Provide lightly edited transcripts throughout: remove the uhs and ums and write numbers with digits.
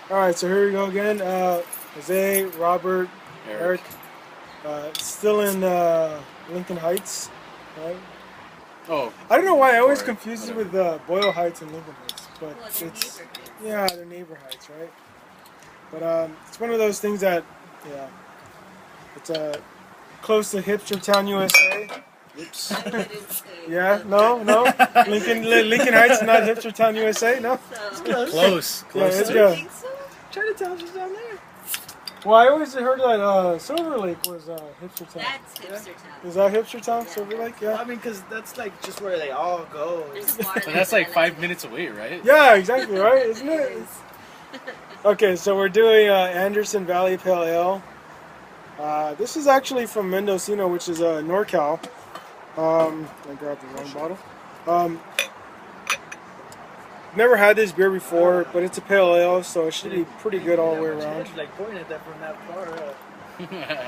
All right, so here we go again. Jose, Robert, Eric. Eric. Still in Lincoln Heights, right? Oh, I don't know why I always or confuse it whatever. with Boyle Heights and Lincoln Heights, but Well, they're it's neighbor heights. yeah, they're neighbor heights, right? But it's one of those things that yeah, it's close to Hipster Town, USA. Oops. I wouldn't say. Yeah, no, Lincoln Heights is not Hipster Town, USA. No, So, Close. yeah, Close it's to good. I think so. Chinatown's just down there. Well, I always heard that Silver Lake was Hipster Town. That's hipster town. Is that Hipster Town, Yeah. Silver Lake? Well, Yeah. I mean, because that's like just where they all go. There's a bar But there that's that I like 5 to minutes away, right? Yeah, exactly, right? Isn't It it? is. Okay, so we're doing Anderson Valley Pale Ale. This is actually from Mendocino, which is NorCal. I grabbed the wrong bottle. Never had this beer before, but it's a pale ale, so it should be pretty good all the way around. Like pointing at that from that far.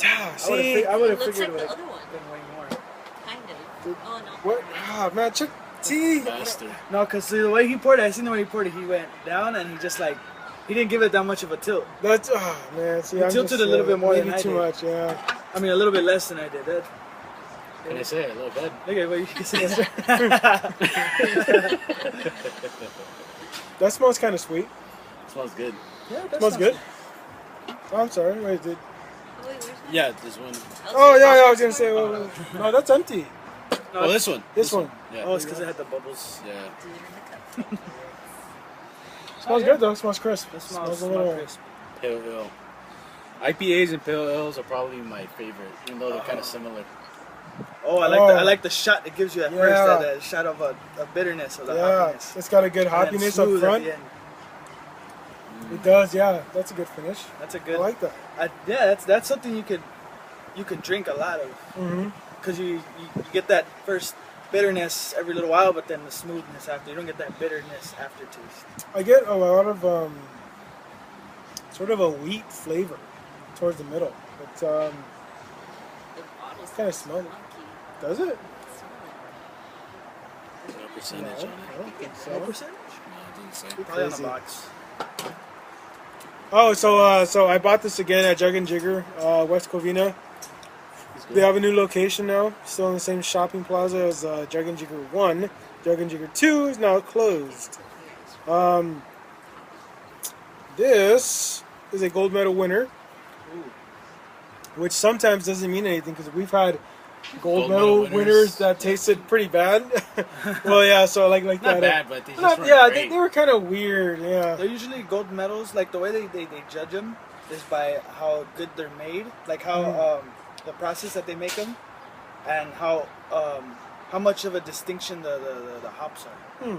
Ah, see, I would It have looks figured like it the would other one. have been way more. Kind of. Oh, no. what? Ah, man, check. See, Bastard. No, because the way he poured it, I seen the way he poured it. He went down and he just like he didn't give it that much of a tilt. that's man. See, You I'm tilted just, a little bit more maybe than I too did. much. Yeah. I mean, a little bit less than I did. That, Can I say it? A little bit. look at what you can see. That smells kind of sweet. Smells good. Yeah, that Smells good. sounds- Oh, I'm sorry. Wait, did? Oh, wait, where's that? Yeah, this one. Oh yeah, I was gonna say. No, that's empty. No, Oh, this one. This one. Yeah. Oh, it's because it had the bubbles. Yeah. Do it in the cup. Smells yeah. good though. Smells crisp. That Smells smells a little. crisp. Pale ale. IPAs and pale ales are probably my favorite, even though they're kind of similar. Oh, I like the shot it gives you at Yeah. first. That shot of a bitterness of the Yeah, hoppiness. it's got a good And then hoppiness up smooth at front. the end. It does, yeah. That's a good finish. That's a I good. like that. Yeah, that's something you could drink a lot of Mm-hmm. because you get that first bitterness every little while, but then the smoothness after. You don't get that bitterness aftertaste. I get a lot of sort of a wheat flavor towards the middle. But The bottle's Kinda smells it. funky. does it? No percentage No, on I it. don't think No so. percentage? No, it didn't say. Probably on the Crazy. box. Oh, so I bought this again at Jug and Jigger, West Covina. It's good. They have a new location now, still in the same shopping plaza as Jug and Jigger 1. Jug and Jigger 2 is now closed. This is a gold medal winner, Ooh. which sometimes doesn't mean anything because we've had gold Gold medal medal winners winners. that tasted pretty bad. Well, yeah, so like Not that. bad, but they just Not, weren't yeah, great. they were kind of weird. Yeah. They're usually gold medals. Like the way they judge them is by how good they're made, like how the process that they make them, and how much of a distinction the hops are. Hmm.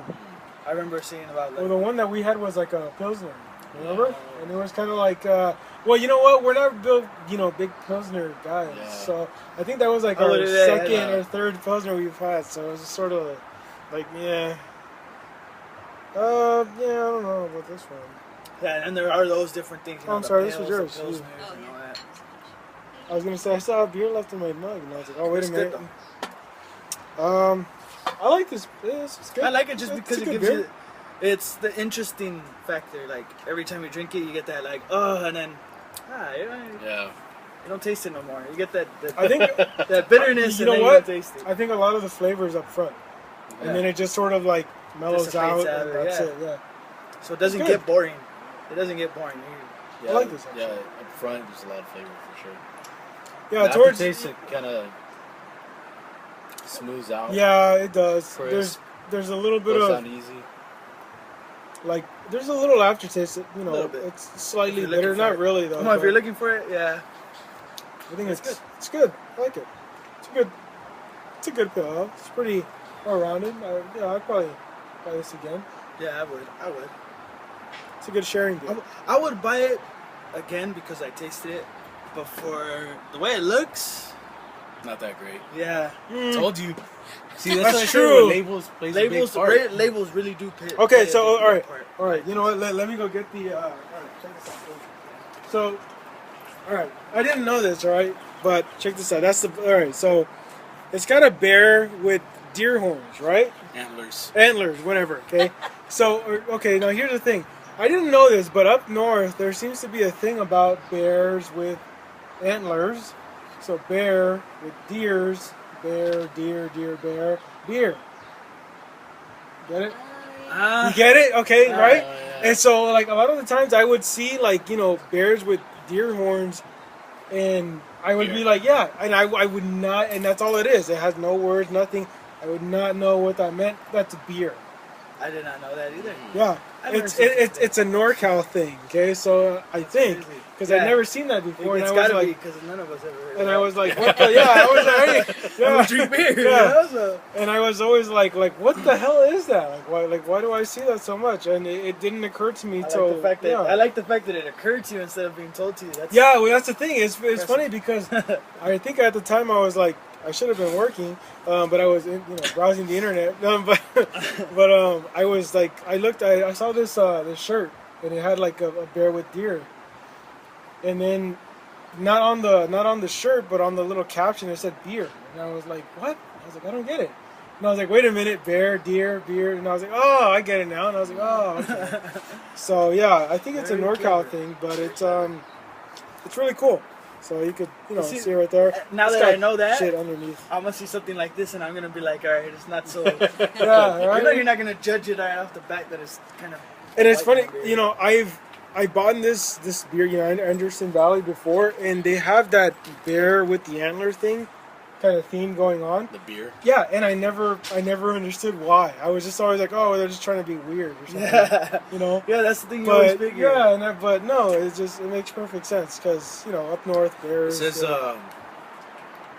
I remember seeing about Well, like the one that we had was like a Pilsner, remember? And it was kind of like, well, you know what? We're not big Pilsner guys. Yeah. So I think that was like Oh, our yeah, second yeah. or third Pilsner we've had. So it was sort of like, yeah. Yeah, I don't know about this one. yeah, and there are those different things. Oh, I'm the sorry, this was pales, the yours. pilsners, Oh, and yeah. all that. I was going to say, I saw a beer left in my mug. And I was like, oh, wait It's a good, minute. I like this. It's good. I like it just It's because a it good gives beer. you. It's the interesting factor. Like every time you drink it, you get that like and then Yeah. you don't taste it no more. You get that I think, that bitterness, you and know then what? you don't taste it. I think a lot of the flavor is up front. Yeah. And then it just sort of like mellows Dissipates out, out and of it, that's yeah. it. Yeah. So it doesn't It's get good. boring. It doesn't get boring. Yeah, like this, Yeah, actually. up front, there's a lot of flavor for sure. Yeah, The towards aftertaste, it kind of smooths out. yeah, it does. Crisp. There's a little bit Goes of down easy. like there's a little aftertaste. That, A little bit. it's slightly If you're looking bitter. for Not it. really though. Come on, if but you're looking for it, yeah. I think it's it's good. It's good. I like it. It's a good. It's a good pill. It's pretty well rounded. I'd probably buy this again. Yeah, I would. It's a good sharing beer. I would buy it again because I tasted it. But for the way it looks, Not that great. yeah. Told you. See, That's that's, what I said, true. when labels plays a big Labels, part. labels really do play. Okay, play a so big all right, part. all right. You know what? Let me go get the. All right, check this out. So, all right, I didn't know this, all right, but check this out. That's the all right. So, it's got a bear with deer horns, right? Antlers. Antlers, whatever. Okay. So, okay. Now here's the thing. I didn't know this, but up north there seems to be a thing about bears with antlers. So bear with deers, bear, deer, deer, bear, beer. Get it? You get it? Okay, right? yeah. And so, like, a lot of the times I would see, like, bears with deer horns, and I would be Beer. like, yeah, and I would not, and that's all it is. It has no words, nothing. I would not know what that meant. That's beer. I did not know that either. Yeah, I've never it's seen it's a NorCal thing. Okay, so I think crazy. because Yeah. I've never seen that before, and It's I was gotta be like, because none of us ever heard and of I that. was like, what the? Yeah, I was like, I yeah, would drink beer. Yeah. You know, so. and I was always like, what the hell is that? Why do I see that so much? And it didn't occur to me I till like the fact that yeah. I like the fact that it occurred to you instead of being told to you. That's Yeah, well, that's the thing. It's Impressive. funny because I think at the time I was like, I should have been working, but I was browsing the internet. But I was like, I saw this this shirt, and it had like a bear with deer, and then not on the shirt, but on the little caption it said beer, and I was like, what? I was like, I don't get it. And I was like, wait a minute, bear, deer, beer, and I was like, oh, I get it now. And I was like, oh, okay. So yeah, I think it's a Very NorCal clever. thing, but it's really cool. So you could See, see right there. now It's that I got know that, shit underneath. I'm gonna see something like this and I'm gonna be like, all right, it's not so. Yeah, right. You're not gonna judge it right off the bat that it's kind of. And it's funny, white beer. I bought this beer, in Anderson Valley before, and they have that bear with the antler thing, kind of theme going on. The beer. Yeah, and I never understood why. I was just always like, oh, they're just trying to be weird or something. Yeah. Yeah, that's the thing you always But figure. yeah, but no, it makes perfect sense because up north It bears. says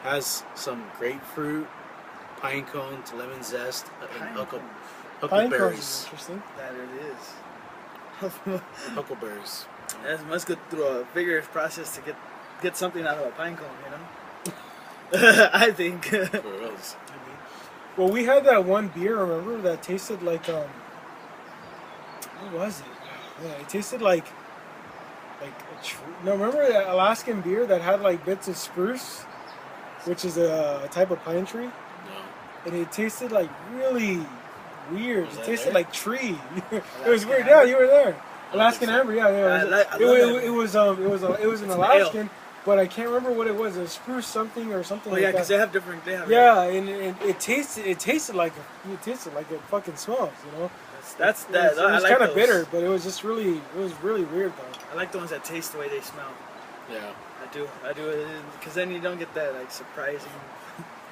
has some grapefruit, pine cones, lemon zest, and pine cones is huckleberries. interesting. That it is. Huckleberries. That must go through a vigorous process to get something out of a pine cone, I think. For reals. Well, we had that one beer, remember, that tasted like what was it? Yeah, it tasted like a tree. No, remember that Alaskan beer that had like bits of spruce, which is a type of pine tree, No. and it tasted like really weird. Was It that tasted there? like tree. It was Alaskan weird. amber? Yeah, you were there. don't Alaskan think so. amber. Yeah, I love that it was an It's an Alaskan, but I can't remember what it was. It was spruce something or something. Oh like yeah, that. because they have different. They have Yeah, and it tasted like it fucking smells, That's It that. was, I like kind of those. bitter, but it was really weird though. I like the ones that taste the way they smell. Yeah. I do, because then you don't get that like surprising.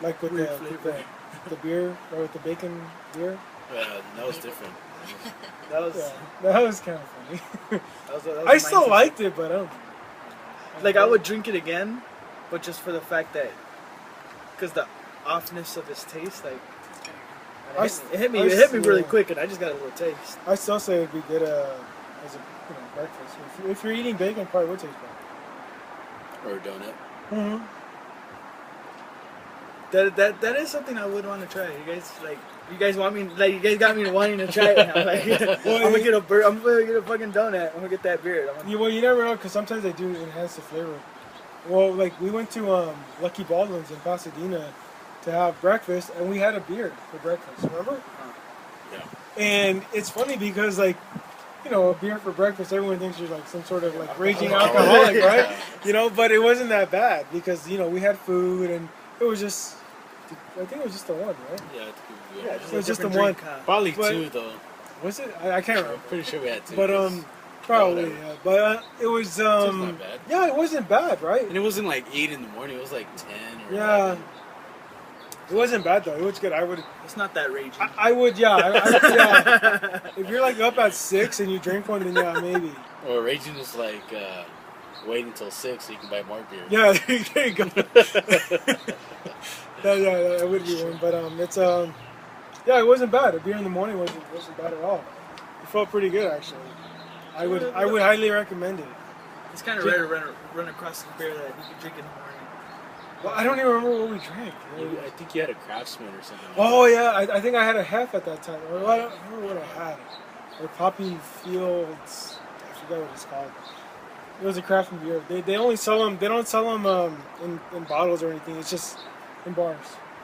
Like with Weird the flavor. the beer or with the bacon beer. Yeah, that was different. That was. Yeah, that was kind of funny. That was I still mine, liked it, but I don't. too. Like I would drink it again, but just for the fact that, because the offness of its taste, like. It hit me really quick, and I just got a little taste. I still say it'd be good as a breakfast. If you're eating bacon, it probably would taste better. Or a donut. Mm-hmm. That is something I would want to try. You guys want me? Like you guys got me wanting to try it now. Like I'm gonna get a fucking donut. I'm gonna get that beer. Well, you never know because sometimes they do enhance the flavor. Well, like we went to Lucky Baldwin's in Pasadena to have breakfast, and we had a beer for breakfast. Remember? Yeah. And it's funny because a beer for breakfast, everyone thinks you're like some sort of like raging alcoholic, right? But it wasn't that bad because we had food and it was just. I think it was just the one, right? Yeah, I think Yeah, It was just the different one. drink, huh? probably But- two though. Was it? I can't I'm remember. pretty sure we had two. But 'cause- probably whatever. yeah. But it was Two's not bad. yeah, it wasn't bad, right? And it wasn't like 8 in the morning. It was like 10 or Yeah. 11. It wasn't bad though. It was good. I would. It's not that raging. I would. Yeah. Yeah. If you're like up at 6 and you drink one, then yeah, maybe. Or raging is like wait until 6 so you can buy more beer. Yeah. There you go. That would be one. But it's yeah, it wasn't bad. A beer in the morning wasn't bad at all. It felt pretty good actually. I would highly recommend it. It's kind of rare to run across a beer that you can drink in the morning. Well, I don't even remember what we drank. I think you had a Craftsman or something. Oh yeah, I think I had a hef at that time. Or I don't remember what I had. Or Poppy Fields. I forget what it's called. It was a craft beer. They only sell them. They don't sell them in bottles or anything. It's just in bars.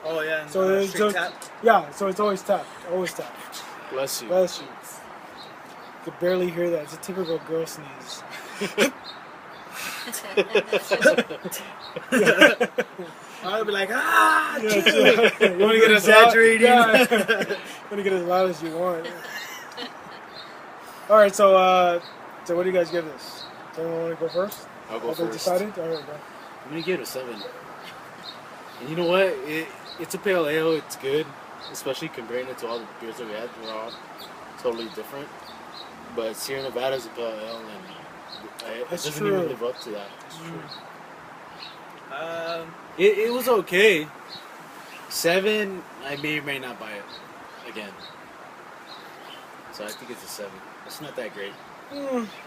Oh yeah, and So it's straight tap. yeah. So it's always tapped. Always tapped. Bless you. Bless you. could barely hear that. It's a typical girl sneeze. I'll be like, ah, Yeah, dude. you want to get as loud, Exaggerating. yeah. You want to get as loud as you want. All right, so what do you guys give this? Does anyone want to go first? I'll go Have they first. decided? All right, go. I'm gonna give it a 7. And you know what? It's a pale ale. It's good, especially comparing it to all the beers that we had. They're all totally different. But Sierra Nevada is a pale ale, and it That's doesn't true. even live up to that. Um, It was okay. 7, I may or may not buy it again. So I think it's a 7. It's not that great.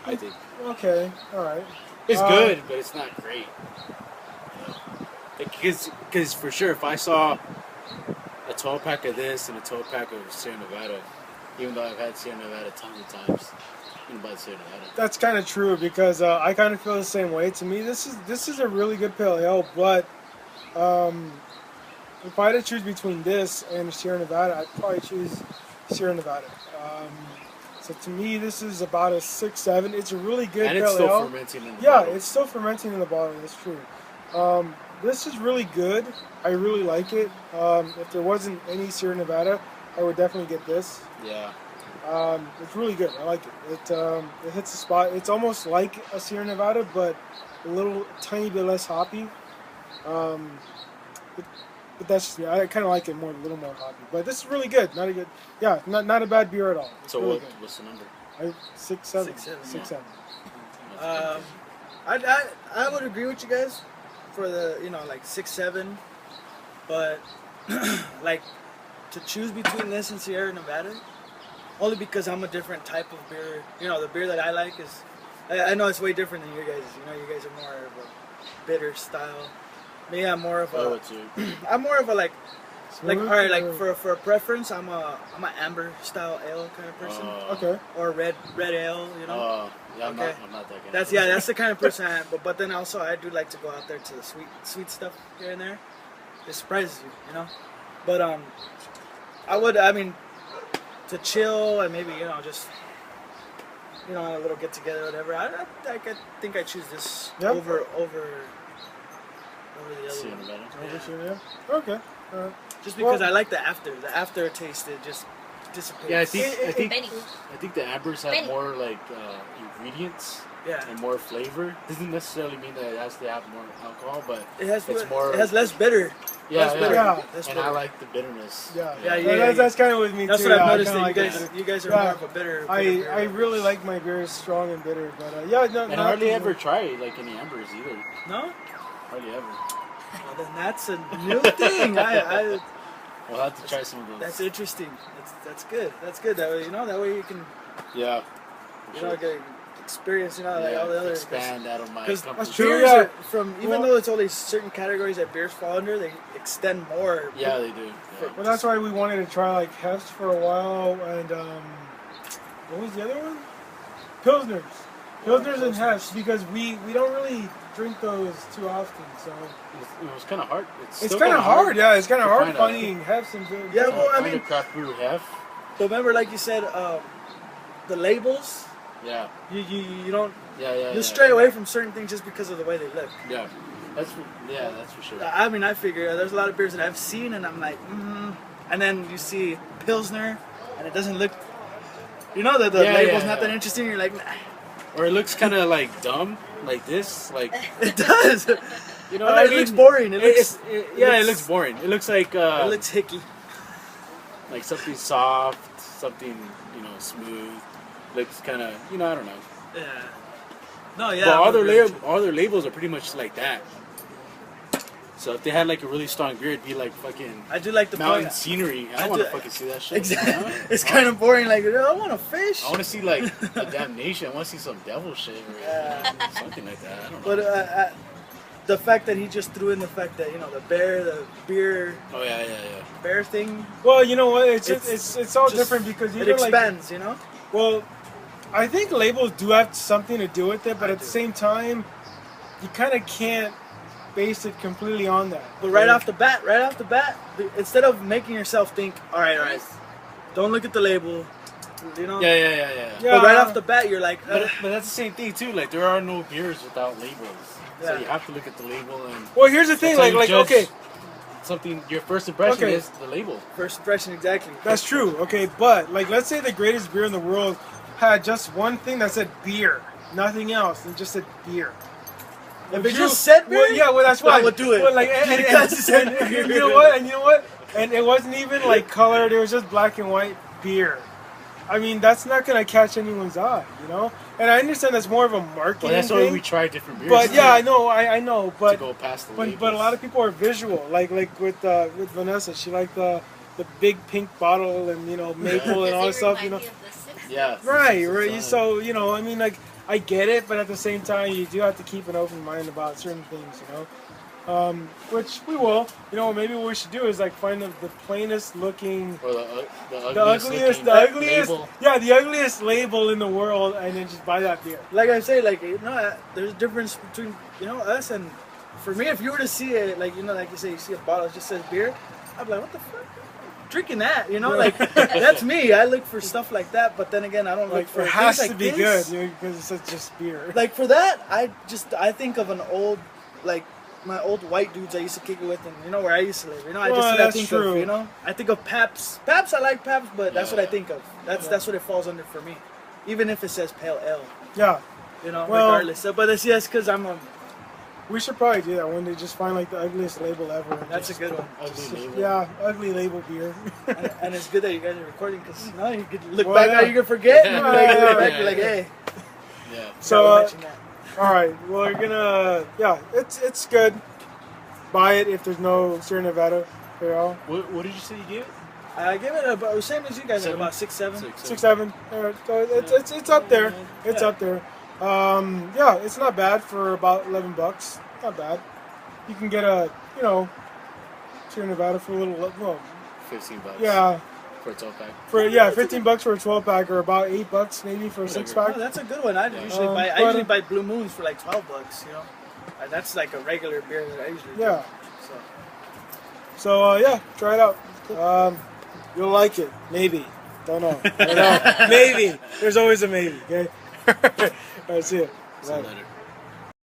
I think Okay, all right. it's good, but it's not great. Because for sure, if I saw a 12 pack of this and a 12 pack of Sierra Nevada, even though I've had Sierra Nevada tons of times, I'm gonna buy the Sierra Nevada. That's kind of true because I kind of feel the same way. To me, this is a really good pale ale, but if I had to choose between this and Sierra Nevada, I'd probably choose Sierra Nevada. So to me, this is about a 6-7. It's a really good And pale it's still ale. fermenting in the Yeah, bottle. it's still fermenting in the bottle. That's true. This is really good. I really like it. If there wasn't any Sierra Nevada, I would definitely get this. Yeah. It's really good. I like it. It hits the spot. It's almost like a Sierra Nevada, but a tiny bit less hoppy. But that's just me. I kind of like it more, a little more hoppy. But this is really good. Not a bad beer at all. It's So really what's the number? good. 6-7. 6-7, 6-7. That's I would agree with you guys for the like 6-7, but like to choose between this and Sierra Nevada, only because I'm a different type of beer. The beer that I like is, I know it's way different than you guys. You guys are more of a bitter style. Me, I'm more of Oh, a, it's I'm more of a like all Smooth right, like or- for a preference, I'm a amber style ale kind of person, Okay. or red ale. Yeah, I'm Okay. not that guy. That's the kind of person I am. But then also I do like to go out there to the sweet stuff here and there. It surprises you, But I mean, to chill and maybe just a little get together, whatever. I think I choose this Yep. over the other Sierra one. Nevada. Over Sierra? Okay. All right. Just because Well- I like the aftertaste. It just dissipates. Yeah, I think Benny. I think the ambers have Benny. more like ingredients Yeah. and more flavor. Doesn't necessarily mean that it has to have more alcohol, but It has it's more. it has less bitter. yeah, less yeah. bitter. Yeah. Less And bitter. I like the bitterness. Yeah, That's kind of with me That's too. what I've Yeah, I noticed. kinda That like it. you guys are Yeah. more of a bitter. I beer. really like my beers strong and bitter, but no, And not hardly these ever ones. try like any ambers either. No. Hardly ever. Well, then that's a new thing. We'll have to try some of those. That's interesting. That's good. That's good. That way, that way you can, Yeah. for sure. get experience, like Yeah, all the other. expand out of my Because comfort That's zone. true. beers yeah. are from even Well- though it's only certain categories that beers fall under, they extend more. Yeah, they do. Yeah. Well, that's why we wanted to try like Hefts for a while, and what was the other one? Pilsners and Hefts, because we don't really drink those too often. So It was kind of hard. it's still kind of kinda hard. Yeah, it's kind of to hard find finding Hefts and Pilsners. Yeah, well, I Find mean- a craft brew hef. But remember, like you said, the labels. Yeah. You don't Yeah. you stray away from certain things just because of the way they look. Yeah. That's for sure. I mean, I figure there's a lot of beers that I've seen, and I'm like, and then you see Pilsner, and it doesn't look. The label's not that interesting. You're like, nah. Or it looks kind of like dumb, like this, like It does. you know. I mean, it looks boring. It It looks boring. It looks like it looks hicky. like something soft, something smooth. Looks kind of I don't know. Yeah. No, yeah. But I'm agreeing. all their labels are pretty much like that. So if they had like a really strong beer, it'd be like fucking I do like the mountain point. scenery. I I don't want to do- fucking see that shit. Exactly. It's kind of boring. Like, I want to fish. I want to see like a damnation. I want to see some devil shit or Yeah. something like that. I don't know. But the fact that he just threw in the fact that the beer Oh yeah. bear thing, Well, you know what? It's all just- different because it even like expands. well, I think labels do have something to do with it, but I at the do. same time, you kind of can't base it completely on that. But right off the bat, instead of making yourself think, all right, don't look at the label, you know. Yeah. But right off the bat, you're like, But that's the same thing too. Like there are no beers without labels, so Yeah. you have to look at the label and. Well, here's the thing. That's how Like you judge okay, something. Your first impression Okay. is the label. first impression, exactly. that's true. Okay, but like let's say the greatest beer in the world had just one thing that said beer, nothing else, and just said beer. If Would it you- just said beer, well, yeah, well that's I why would do it. Well, like, and Because it said and beer. you know what? And you know what? And it wasn't even like colored. It was just black and white beer. I mean, that's not gonna catch anyone's eye, you know. And I understand that's more of a marketing Well, that's why thing. we try different beers. But yeah, I know, I know. to But go past the but labels. a lot of people are visual. Like with Vanessa, she liked the big pink bottle and maple and all that Does it stuff. remind me of the 60s? Yeah. Right, it's right. on. So I mean, like I get it, but at the same time, you do have to keep an open mind about certain things, which we will. Maybe what we should do is like find the plainest looking, Or the ugliest, label. the ugliest label in the world, and then just buy that beer. like I say, like there's a difference between us and for me. If you were to see it, like like you say, you see a bottle that just says beer, I'd be like, what the fuck? Drinking that, like that's me. I look for stuff like that, but then again, I don't Like look for it has things to like be this. good, because it says just beer. Like for that, I think of an old, like my old white dudes I used to kick it with, and where I used to live. I Well, just that's think true. of, I think of Pabst. Pabst, I like Pabst, but that's what I Yeah. think of. That's what it falls under for me, even if it says pale ale. Yeah, Well- Regardless. So, but it's because I'm a. we should probably do that one day. Just find like the ugliest label ever. and That's a just- good one. Ugly label. Yeah, ugly label beer. And it's good that you guys are recording because you could look Well, back yeah. now, you can forget. Yeah. And you're like, Yeah, look back, yeah, you're like, yeah. hey. Yeah. So, gotta mention that. all right. Well, we're gonna. Yeah, it's good. Buy it if there's no Sierra Nevada for y'all. What did you say you gave it? I give it about the same as you guys, like Seven? about 6, 7. 6, 7. So it's up there. It's up there. Yeah, it's not bad for about $11. Not bad. You can get a Sierra Nevada for a little. Well, $15. yeah, For a 12-pack. for $15 for a 12-pack, or about $8 maybe for a Whatever. 6-pack. Oh, that's a good one. I usually buy. I but, usually buy Blue Moons for like $12. And that's like a regular beer that I usually do. Yeah. So So yeah, try it out. You'll like it, maybe. Don't know. Maybe. There's always a maybe. Okay. All right, see ya. See you Bye. later.